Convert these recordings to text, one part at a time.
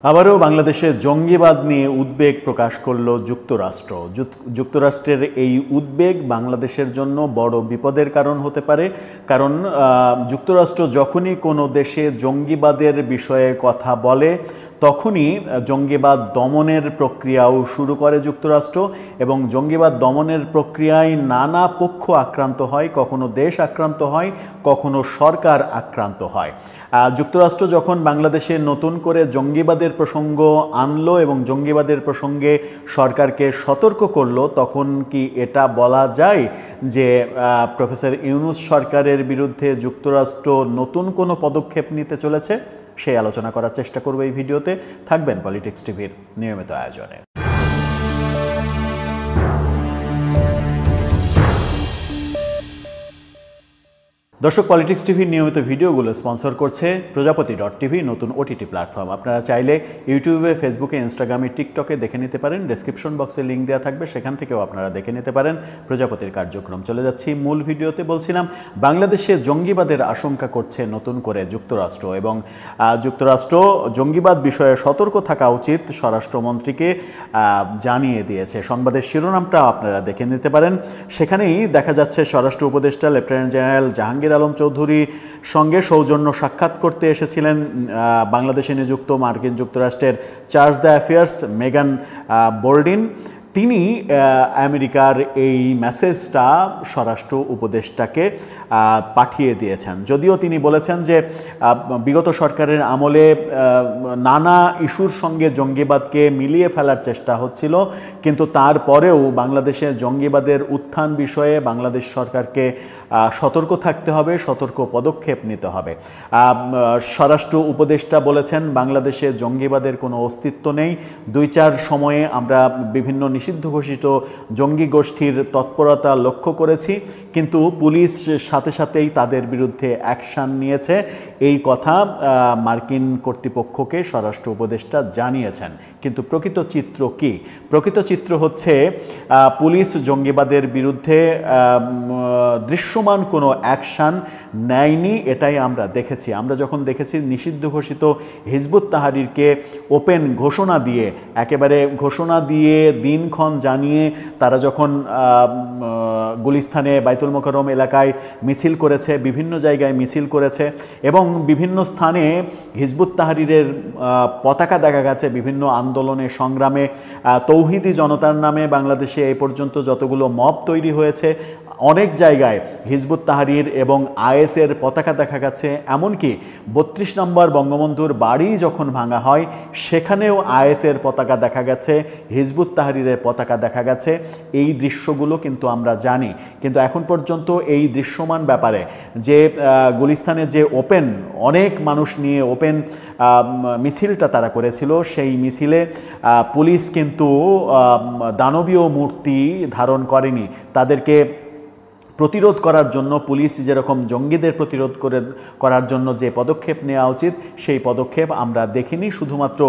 আবারও বাংলাদেশে জঙ্গিবাদ নিয়ে উদ্বেগ প্রকাশ করল যুক্তরাষ্ট্র। যুক্তরাষ্ট্রের এই উদ্বেগ বাংলাদেশের জন্য বড় বিপদের কারণ হতে পারে, কারণ যুক্তরাষ্ট্র যখনই কোনো দেশে জঙ্গিবাদের বিষয়ে কথা বলে তখনই জঙ্গিবাদ দমনের প্রক্রিয়াও শুরু করে যুক্তরাষ্ট্র, এবং জঙ্গিবাদ দমনের প্রক্রিয়ায় নানা পক্ষ আক্রান্ত হয়, কখনো দেশ আক্রান্ত হয়, কখনো সরকার আক্রান্ত হয়। যুক্তরাষ্ট্র যখন বাংলাদেশে নতুন করে জঙ্গিবাদের প্রসঙ্গ আনলো এবং জঙ্গিবাদের প্রসঙ্গে সরকারকে সতর্ক করলো, তখন কি এটা বলা যায় যে প্রফেসর ইউনূস সরকারের বিরুদ্ধে যুক্তরাষ্ট্র নতুন কোনো পদক্ষেপ নিতে চলেছে? সেই আলোচনা করার চেষ্টা করব এই ভিডিওতে। থাকবেন পলিটিক্স টিভির নিয়মিত আয়োজনে। দর্শক, পলিটিক্স টিভির নিয়মিত ভিডিওগুলো স্পন্সর করছে প্রজাপতি.টিভি, নতুন ওটিটি প্ল্যাটফর্ম। আপনারা চাইলে ইউটিউবে, ফেসবুকে, ইনস্টাগ্রামে, টিকটকে দেখে নিতে পারেন। ডেসক্রিপশন বক্সে লিঙ্ক দেওয়া থাকবে, সেখান থেকেও আপনারা দেখে নিতে পারেন প্রজাপতির কার্যক্রম। চলে যাচ্ছি মূল ভিডিওতে। বলছিলাম, বাংলাদেশে জঙ্গিবাদের আশঙ্কা করছে নতুন করে যুক্তরাষ্ট্র, এবং যুক্তরাষ্ট্র জঙ্গিবাদ বিষয়ে সতর্ক থাকা উচিত স্বরাষ্ট্রমন্ত্রীকে জানিয়ে দিয়েছে। সংবাদের শিরোনামটা আপনারা দেখে নিতে পারেন। সেখানেই দেখা যাচ্ছে স্বরাষ্ট্র উপদেষ্টা লেফটেন্যান্ট জেনারেল জাহাঙ্গীর আলম চৌধুরীর সঙ্গে সৌজন্য সাক্ষাৎ করতে এসেছিলেন বাংলাদেশে নিযুক্ত মার্কিন যুক্তরাষ্ট্রের চার্জ দ্য অ্যাফেয়ার্স মেগান বোল্ডিন। তিনি আমেরিকার এই মেসেজটা স্বরাষ্ট্র উপদেষ্টাকে পাঠিয়ে দিয়েছেন। যদিও তিনি বলেছেন যে বিগত সরকারের আমলে নানা ইস্যুর সঙ্গে জঙ্গিবাদকে মিলিয়ে ফেলার চেষ্টা হচ্ছিল, কিন্তু তারপরেও বাংলাদেশে জঙ্গিবাদের উত্থান বিষয়ে বাংলাদেশ সরকারকে সতর্ক থাকতে হবে, সতর্ক পদক্ষেপ নিতে হবে। স্বরাষ্ট্র উপদেষ্টা বলেছেন, বাংলাদেশে জঙ্গিবাদের কোনো অস্তিত্ব নেই। ২-৪ সময়ে আমরা বিভিন্ন নিষিদ্ধ ঘোষিত জঙ্গি গোষ্ঠীর তৎপরতা লক্ষ্য করেছি, কিন্তু পুলিশ সাথে সাথেই তাদের বিরুদ্ধে অ্যাকশন নিয়েছে। এই কথা মার্কিন কর্তৃপক্ষকে স্বরাষ্ট্র উপদেষ্টা জানিয়েছেন। কিন্তু প্রকৃত চিত্র কি? প্রকৃত চিত্র হচ্ছে পুলিশ জঙ্গিবাদের বিরুদ্ধে দৃশ্যমান কোনো অ্যাকশন নেয়নি। এটাই আমরা দেখেছি। আমরা যখন দেখেছি নিষিদ্ধ ঘোষিত হিজবুত তাহরিরকে ওপেন ঘোষণা দিয়ে, একেবারে ঘোষণা দিয়ে দিনক্ষণ জানিয়ে তারা যখন গুলিস্তানে বাইতুল মোকাররম এলাকায় মিছিল করেছে, বিভিন্ন জায়গায় মিছিল করেছে, এবং বিভিন্ন স্থানে হিজবুত তাহরিরের পতাকা দেখা গেছে। বিভিন্ন আন্দোলনে, সংগ্রামে তৌহিদি জনতার নামে বাংলাদেশে এই পর্যন্ত যতগুলো মব তৈরি হয়েছে, অনেক জায়গায় হিজবুত তাহরির এবং আইএসের পতাকা দেখা গেছে। এমনকি ৩২ নম্বর বঙ্গবন্ধুর বাড়ি যখন ভাঙা হয়, সেখানেও আইএসের পতাকা দেখা গেছে, হিজবুত তাহরিরের পতাকা দেখা গেছে। এই দৃশ্যগুলো কিন্তু আমরা জানি, কিন্তু এখন পর্যন্ত এই দৃশ্যমান ব্যাপারে যে গুলিস্তানে যে ওপেন অনেক মানুষ নিয়ে ওপেন মিছিলটা তারা করেছিল, সেই মিছিলে পুলিশ কিন্তু দানবীয় মূর্তি ধারণ করেনি। তাদেরকে প্রতিরোধ করার জন্য পুলিশ যেরকম জঙ্গিদের প্রতিরোধ করার জন্য যে পদক্ষেপ নেওয়া উচিত, সেই পদক্ষেপ আমরা দেখিনি। শুধুমাত্র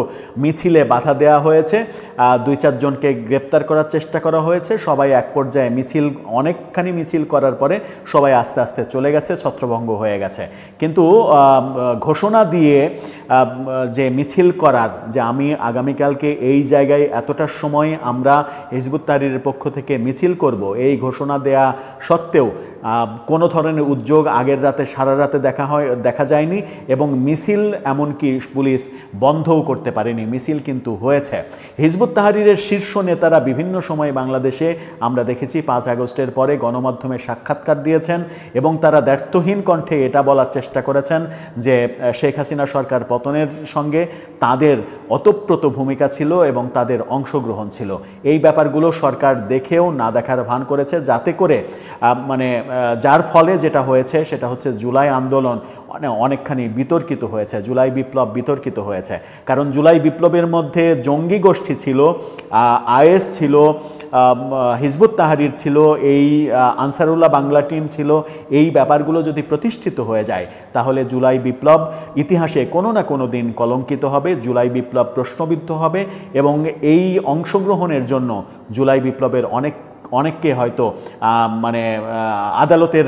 মিছিলে বাধা দেওয়া হয়েছে, ২-৪ জনকে গ্রেপ্তার করার চেষ্টা করা হয়েছে। সবাই এক পর্যায়ে অনেকখানি মিছিল করার পরে সবাই আস্তে আস্তে চলে গেছে, ছত্রভঙ্গ হয়ে গেছে। কিন্তু ঘোষণা দিয়ে যে মিছিল করার, যে আমি আগামীকালকে এই জায়গায় এতটার সময় আমরা হিজবুত তাহরিরের পক্ষ থেকে মিছিল করব, এই ঘোষণা দেয়া সত্ত্বেও কোনো ধরনের উদ্যোগ আগের রাতে, সারা রাতে দেখা যায়নি, এবং মিছিল এমনকি পুলিশ বন্ধও করতে পারেনি। মিছিল কিন্তু হয়েছে। হিজবুত তাহরিরের শীর্ষ নেতারা বিভিন্ন সময় বাংলাদেশে আমরা দেখেছি ৫ আগস্টের পরে গণমাধ্যমে সাক্ষাৎকার দিয়েছেন, এবং তারা দ্ব্যর্থহীন কণ্ঠে এটা বলার চেষ্টা করেছেন যে শেখ হাসিনা সরকার পতনের সঙ্গে তাদের ওতপ্রোত ভূমিকা ছিল এবং তাদের অংশগ্রহণ ছিল। এই ব্যাপারগুলো সরকার দেখেও না দেখার ভান করেছে, যাতে করে যার ফলে যেটা হয়েছে সেটা হচ্ছে জুলাই আন্দোলন অনেকখানি বিতর্কিত হয়েছে, জুলাই বিপ্লব বিতর্কিত হয়েছে। কারণ জুলাই বিপ্লবের মধ্যে জঙ্গি গোষ্ঠী ছিল, আইএস ছিল, হিজবুত তাহরির ছিল, এই আনসারুল্লাহ বাংলা টিম ছিল। এই ব্যাপারগুলো যদি প্রতিষ্ঠিত হয়ে যায়, তাহলে জুলাই বিপ্লব ইতিহাসে কোনো না কোনো দিন কলঙ্কিত হবে, জুলাই বিপ্লব প্রশ্নবিদ্ধ হবে, এবং এই অংশগ্রহণের জন্য জুলাই বিপ্লবের অনেককে হয়তো মানে আদালতের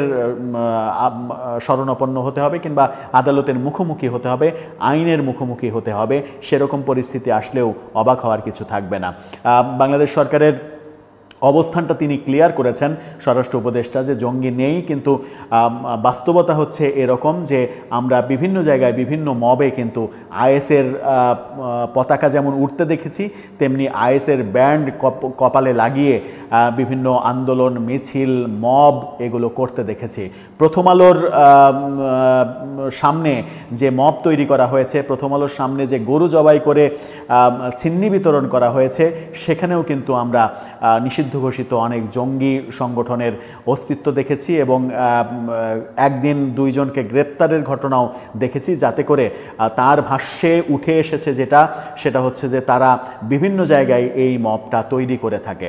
শরণাপন্ন হতে হবে কিংবা আদালতের মুখোমুখি হতে হবে, আইনের মুখোমুখি হতে হবে। সেরকম পরিস্থিতি আসলেও অবাক হওয়ার কিছু থাকবে না। বাংলাদেশ সরকারের অবস্থানটা তিনি ক্লিয়ার করেছেন, স্বরাষ্ট্র উপদেষ্টা, যে জঙ্গি নেই, কিন্তু বাস্তবতা হচ্ছে এরকম যে আমরা বিভিন্ন জায়গায় বিভিন্ন মবে কিন্তু আইএসের পতাকা যেমন উঠতে দেখেছি, তেমনি আইএসের ব্যান্ড কপালে লাগিয়ে বিভিন্ন আন্দোলন, মিছিল, মব এগুলো করতে দেখেছি। প্রথম আলোর সামনে যে মব তৈরি করা হয়েছে, প্রথম আলোর সামনে যে গরু জবাই করে ছিন্নি বিতরণ করা হয়েছে, সেখানেও কিন্তু আমরা নিষিদ্ধ ঘোষিত অনেক জঙ্গি সংগঠনের অস্তিত্ব দেখেছি এবং একদিন দুইজনকে গ্রেপ্তারের ঘটনাও দেখেছি, যাতে করে তার ভাষ্যে উঠে এসেছে সেটা হচ্ছে যে তারা বিভিন্ন জায়গায় এই মবটা তৈরি করে থাকে।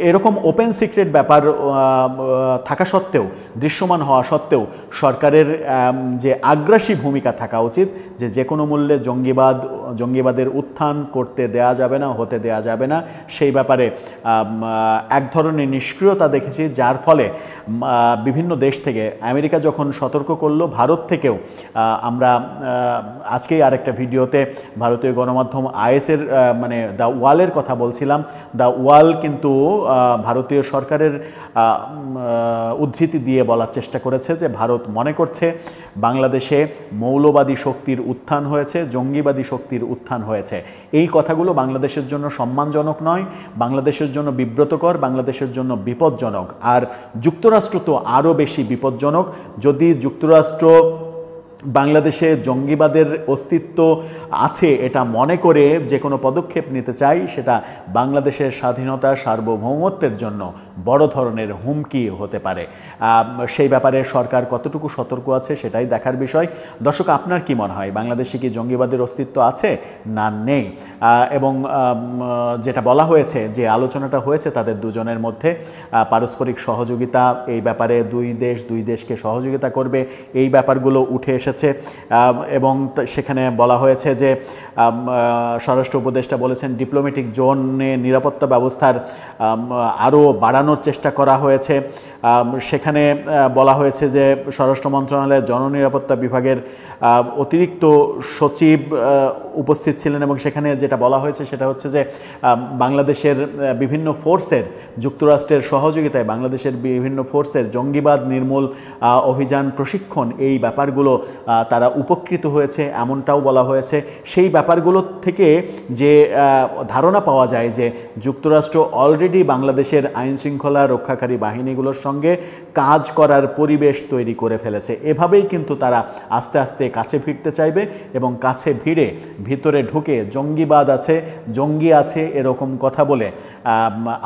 এরকম ওপেন সিক্রেট ব্যাপার থাকা সত্ত্বেও, দৃশ্যমান হওয়া সত্ত্বেও সরকারের যে আগ্রাসী ভূমিকা থাকা উচিত, যে কোনো মূল্যে জঙ্গিবাদের উত্থান করতে দেয়া যাবে না, হতে দেয়া যাবে না, সেই ব্যাপারে এক ধরনের নিষ্ক্রিয়তা দেখেছি, যার ফলে বিভিন্ন দেশ থেকে, আমেরিকা যখন সতর্ক করলো, ভারত থেকেও আমরা আজকেই আরেকটা ভিডিওতে ভারতীয় গণমাধ্যম আইএসের মানে দ্য ওয়ালের কথা বলছিলাম। দ্য ওয়াল কিন্তু ভারতীয় সরকারের উদ্ধৃতি দিয়ে বলার চেষ্টা করেছে যে ভারত মনে করছে বাংলাদেশে মৌলবাদী শক্তির উত্থান হয়েছে, জঙ্গিবাদী শক্তির উত্থান হয়েছে। এই কথাগুলো বাংলাদেশের জন্য সম্মানজনক নয়, বাংলাদেশের জন্য বিব্রতকর, বাংলাদেশের জন্য বিপজ্জনক। আর যুক্তরাষ্ট্র তো আরও বেশি বিপজ্জনক। যদি যুক্তরাষ্ট্র বাংলাদেশে জঙ্গিবাদের অস্তিত্ব আছে এটা মনে করে যে কোনো পদক্ষেপ নিতে চাই, সেটা বাংলাদেশের স্বাধীনতা, সার্বভৌমত্বের জন্য বড় ধরনের হুমকি হতে পারে। সেই ব্যাপারে সরকার কতটুকু সতর্ক আছে সেটাই দেখার বিষয়। দর্শক, আপনার কি মনে হয়, বাংলাদেশে কি জঙ্গিবাদের অস্তিত্ব আছে না নেই? এবং যেটা বলা হয়েছে, যে আলোচনাটা হয়েছে তাদের দুজনের মধ্যে, পারস্পরিক সহযোগিতা, এই ব্যাপারে দুই দেশকে সহযোগিতা করবে, এই ব্যাপারগুলো উঠে এসেছে। এবং সেখানে বলা হয়েছে যে স্বরাষ্ট্র উপদেষ্টা বলেছেন ডিপ্লোম্যাটিক জোনে নিরাপত্তা ব্যবস্থার আরও বাড়ানোর চেষ্টা করা হয়েছে। সেখানে বলা হয়েছে যে স্বরাষ্ট্র মন্ত্রণালয়ের জননিরাপত্তা বিভাগের অতিরিক্ত সচিব উপস্থিত ছিলেন এবং সেখানে যেটা বলা হয়েছে সেটা হচ্ছে যে বাংলাদেশের বিভিন্ন ফোর্সের, যুক্তরাষ্ট্রের সহযোগিতায় বাংলাদেশের বিভিন্ন ফোর্সের জঙ্গিবাদ নির্মূল অভিযান, প্রশিক্ষণ, এই ব্যাপারগুলো তারা উপকৃত হয়েছে এমনটাও বলা হয়েছে। সেই ব্যাপারগুলো থেকে যে ধারণা পাওয়া যায় যে যুক্তরাষ্ট্র অলরেডি বাংলাদেশের আইনশৃঙ্খলা রক্ষাকারী বাহিনীগুলোর সঙ্গে কাজ করার পরিবেশ তৈরি করে ফেলেছে। এভাবেই কিন্তু তারা আস্তে আস্তে কাছে ফিরতে চাইবে এবং কাছে ভিড়ে ভিতরে ঢুকে জঙ্গিবাদ আছে, জঙ্গি আছে এরকম কথা বলে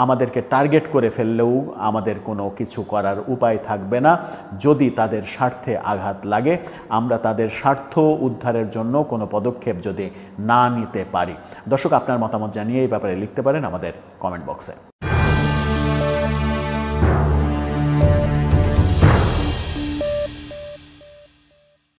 আমাদেরকে টার্গেট করে ফেললেও আমাদের কোনো কিছু করার উপায় থাকবে না। যদি তাদের স্বার্থে আঘাত লাগে, আমরা তাদের স্বার্থ উদ্ধারের জন্য কোনো পদক্ষেপ যদি না নিতে পারি। দর্শক, আপনার মতামত জানিয়ে এই ব্যাপারে লিখতে পারেন আমাদের কমেন্ট বক্সে।